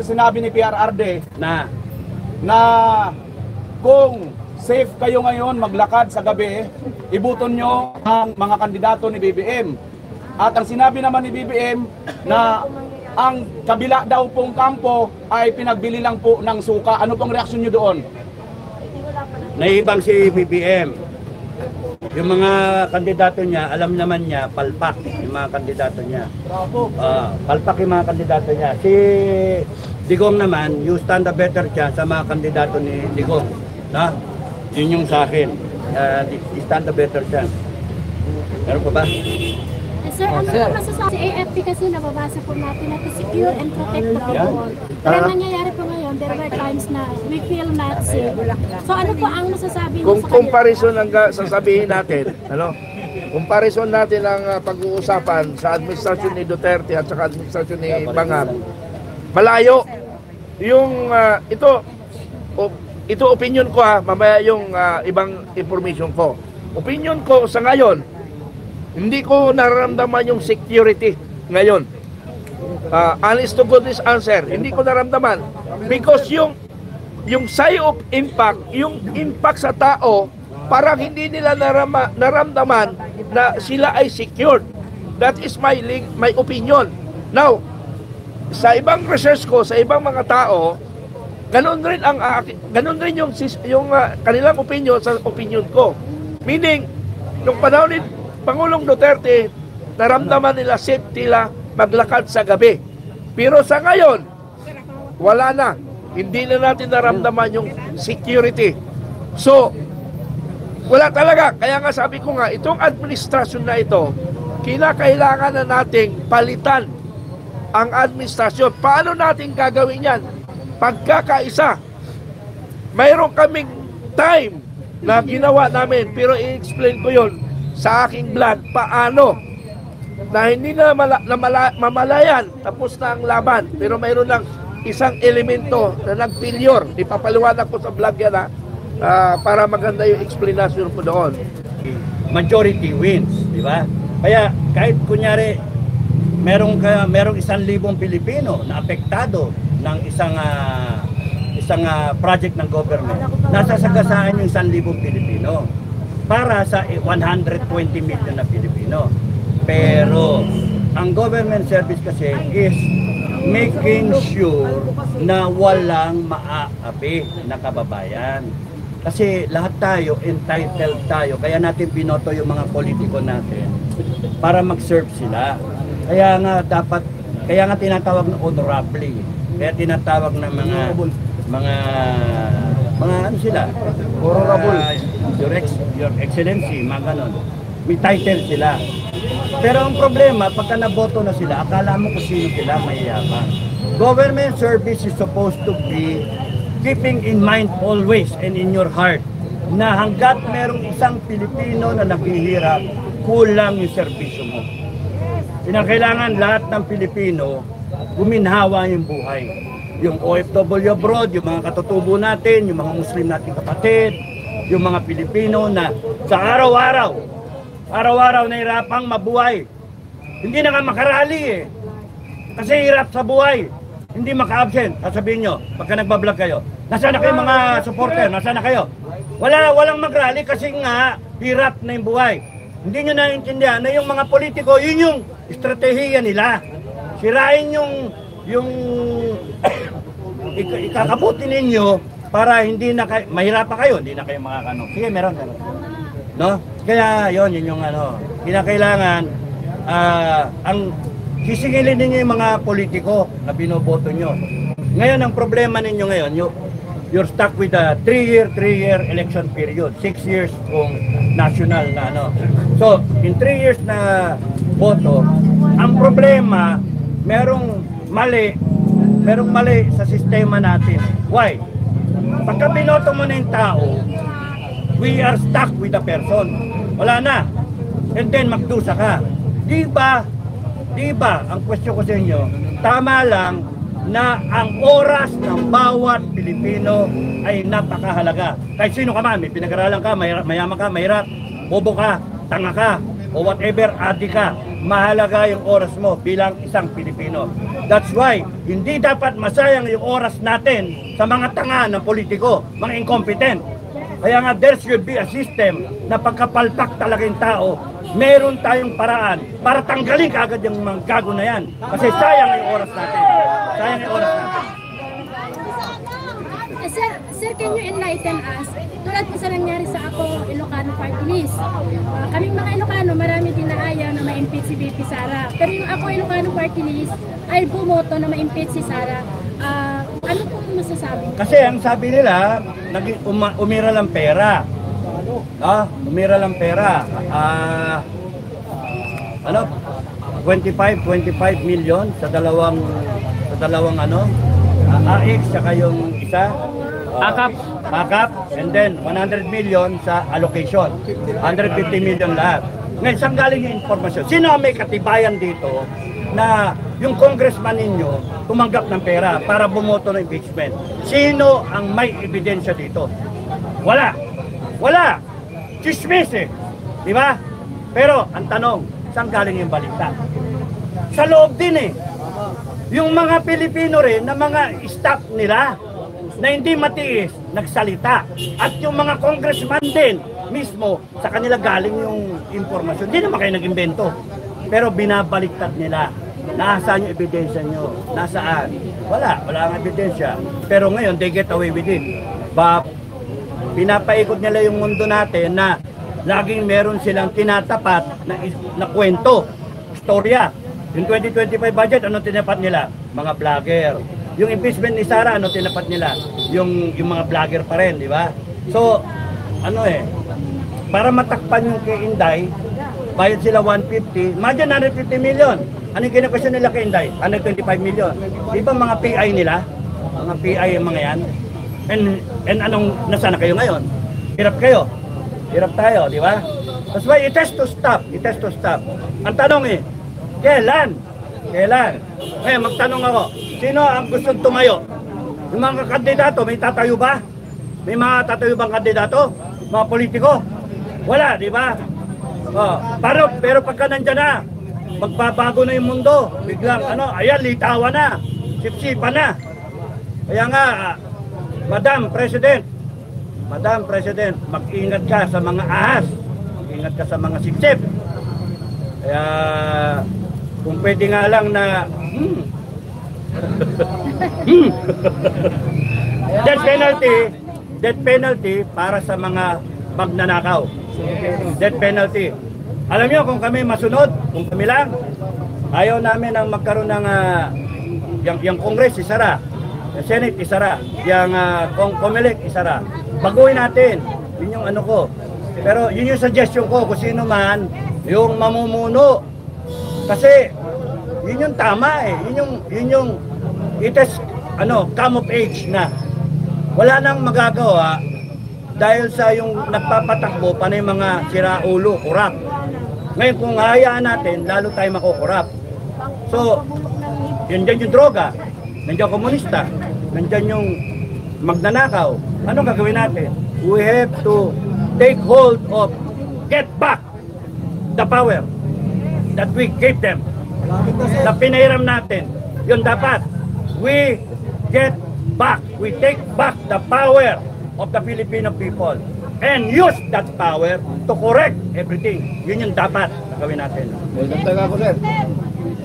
sinabi ni PRRD Na, na kung safe kayo ngayon maglakad sa gabi, ibuton nyo ang mga kandidato ni BBM. At ang sinabi naman ni BBM na ang kabila daw pong kampo ay pinagbili lang po ng suka. Ano pong reaksyon nyo doon? naibang si BBM. Yung mga kandidato niya, alam naman niya, palpak yung mga kandidato niya. Palpak yung mga kandidato niya. Si Digong naman, you stand a better chance sa mga kandidato ni Digong. Na? Yun yung sa akin. You stand a better chance. Meron pa ba? Sir, ano po masasabi? Si AFP kasi nababasa po natin na to secure and protect the people. Pero nangyayari po ngayon, there were times na we feel not safe. So ano po ang masasabi niyo Kung sa kanila? comparison ang sasabihin natin, ano? Comparison natin ang pag-uusapan sa administrasyon ni Duterte at saka administrasyon ni Bangag. Malayo. Yung ito opinion ko mamaya yung ibang information ko. Opinion ko sa ngayon, hindi ko nararamdaman yung security ngayon. Honest to goodness answer, hindi ko nararamdaman. Because yung side of impact, yung impact sa tao, parang hindi nila naramdaman na sila ay secured. That is my opinion. Now, sa ibang research ko, sa ibang mga tao, ganun rin yung kanilang opinion sa opinion ko. Meaning, nung panahon ni Pangulong Duterte, naramdaman nila safety nila maglakad sa gabi. Pero sa ngayon, wala na. Hindi na natin naramdaman yung security. So, wala talaga. Kaya nga sabi ko nga, itong administrasyon na ito, kinakailangan na nating palitan ang administrasyon. Paano natin gagawin yan? Pagkakaisa. Mayroon kaming time na ginawa namin, pero i-explain ko yon sa aking vlog, paano na hindi na mamalayan, tapos na ang laban, pero mayroon lang isang elemento na nag-failure. Ipapaliwanag ko sa vlog yan para maganda yung explanation ko doon. Majority wins, di ba? Kaya kahit kunyari merong 1,000 Pilipino na apektado ng isang project ng government, nasasagasaan yung 1,000 Pilipino para sa 120 million na Pilipino. Pero ang government service kasi is making sure na walang maaapi na kababayan. Kasi lahat tayo, entitled tayo, kaya natin binoto yung mga politiko natin para mag-serve sila. Kaya nga tinatawag na honorably. Kaya tinatawag na mga ano sila? Honorable. Your Excellency, mga ganon. May title sila. Pero ang problema, pagka naboto na sila, akala mo kung sino sila, mayayabang. Government service is supposed to be keeping in mind always and in your heart na hanggat merong isang Pilipino na naghihirap, kulang yung serbisyo mo. Pinakailangan lahat ng Pilipino guminhawa yung buhay. Yung OFW abroad, yung mga katutubo natin, yung mga Muslim natin kapatid, yung mga Pilipino na sa araw-araw nahirapang mabuhay. Hindi na nga makarali kasi hirap sa buhay. Hindi maka-absent. Sasabihin nyo, pagka nagbablog kayo, nasaan na kayo mga supporter? Nasaan na kayo? Walang mag-rally kasi nga hirap na yung buhay. Hindi nyo naiintindihan na yung mga politiko, yun yung estratehiya nila. Sirain yung ikakabuti ninyo para hindi na kayo, mahirapan kayo, hindi na kayo makakano. Sige, meron. No? Kaya yun yung kinakailangan, ang sisingilin ninyo yung mga politiko na binoboto nyo. Ngayon, ang problema ninyo ngayon, you're stuck with a 3-year election period. 6 years kung national na So, in 3 years na boto, ang problema, merong mali sa sistema natin. Why? Pagka binoto mo na yung tao, we are stuck with the person. Wala na. And then magdusa ka. Di ba, ang question ko sa inyo, tama lang na ang oras ng bawat Pilipino ay napakahalaga. Kahit sino ka man, may pinag-aralan ka, mayaman ka, mahirap, bobo ka, tanga ka, o whatever, adi ka, mahalaga yung oras mo bilang isang Pilipino. That's why, hindi dapat masayang yung oras natin sa mga tanga ng politiko, mga incompetent. Kaya nga, there should be a system na pagkapalpak talaga yung tao, meron tayong paraan para tanggalin kaagad yung mga gago na yan. Kasi sayang yung oras natin. Sayang yung oras natin. Sir, can you enlighten us? Tulad po sa nangyari sa ako, Ilocano Party List. Kaming mga Ilocano, marami din na ayaw na ma-impeach si VP Sara. Pero yung ako, Ilocano Party List, ay bumoto na ma-impeach si Sara. Ano po masasabi? Kasi ang sabi nila, umira lang pera. Umira lang pera. 25 million sa dalawang AX saka yung isa. Akap, and then 100 million sa allocation. 150 million lahat. Ngayon, saan galing yung informasyon? Sino ang may katibayan dito na yung congressman ninyo tumanggap ng pera para bumoto ng impeachment? Sino ang may ebidensya dito? Wala. Wala. Chismis eh. Di ba? Pero ang tanong, saan galing yung balita? Sa loob din eh. Yung mga Pilipino rin na mga staff nila na hindi matiis, nagsalita. At yung mga congressman din mismo, sa kanila galing yung informasyon. Hindi naman kayo nag-imbento. Pero binabaliktad nila. Nasaan yung ebidensya nyo? Nasaan? Wala ang ebidensya. Pero ngayon, they get away with it. Pinapaikot nila yung mundo natin na laging meron silang tinatapat na kwento, istorya. Yung 2025 budget, ano tinapat nila? Mga vlogger. Yung impeachment ni Sara, ano tinapat nila? Yung mga vlogger pa rin, di ba? So, para matakpan yung kay Inday, bayad sila 150, imagine 150 million. Anong kinakasyon nila kay Inday? 125 million. Di ba mga PI nila? Mga PI yung mga yan? And anong, nasaan na kayo ngayon? Hirap kayo. Hirap tayo, di ba? That's why it has to stop. It has to stop. Ang tanong kailan? Magtanong ako, sino ang gusto tumayo? Yung mga kandidato, may tatayo ba? May mga tatayo bang kandidato? Mga politiko? Wala, di ba? Pero pagka nandyan na, magbabago na yung mundo. Biglang, ayan, litawan na. Sipsipan na. Kaya nga, Madam President, mag-ingat ka sa mga ahas. Mag-ingat ka sa mga sipsip. Kaya, kung pwede nga lang na death penalty para sa mga magnanakaw. Death penalty. Alam niyo, kung kami masunod, kung kami lang, ayaw namin ang magkaroon ng yung Congress isara, yung Senate isara, yung Comelec isara. Baguhin natin. Yun yung ko. Pero yun yung suggestion ko kung sino man yung mamumuno. Kasi yun yung tama eh. Yun yung it is come of age na. Wala nang magagawa dahil sa yung nagpapatakbo pa na yung mga siraulo, kurap. Ngayon kung hayaan natin, lalo tayo makukurap. So, nandiyan yung droga, nandiyan komunista, nandiyan yung magnanakaw. Ano gagawin natin? We have to take hold of, get back the power that we gave them. Na pinahiram natin. Yun dapat. We get back. We take back the power of the Filipino people and use that power to correct everything. Yun yung dapat na gawin natin. Dagdag ako, sir.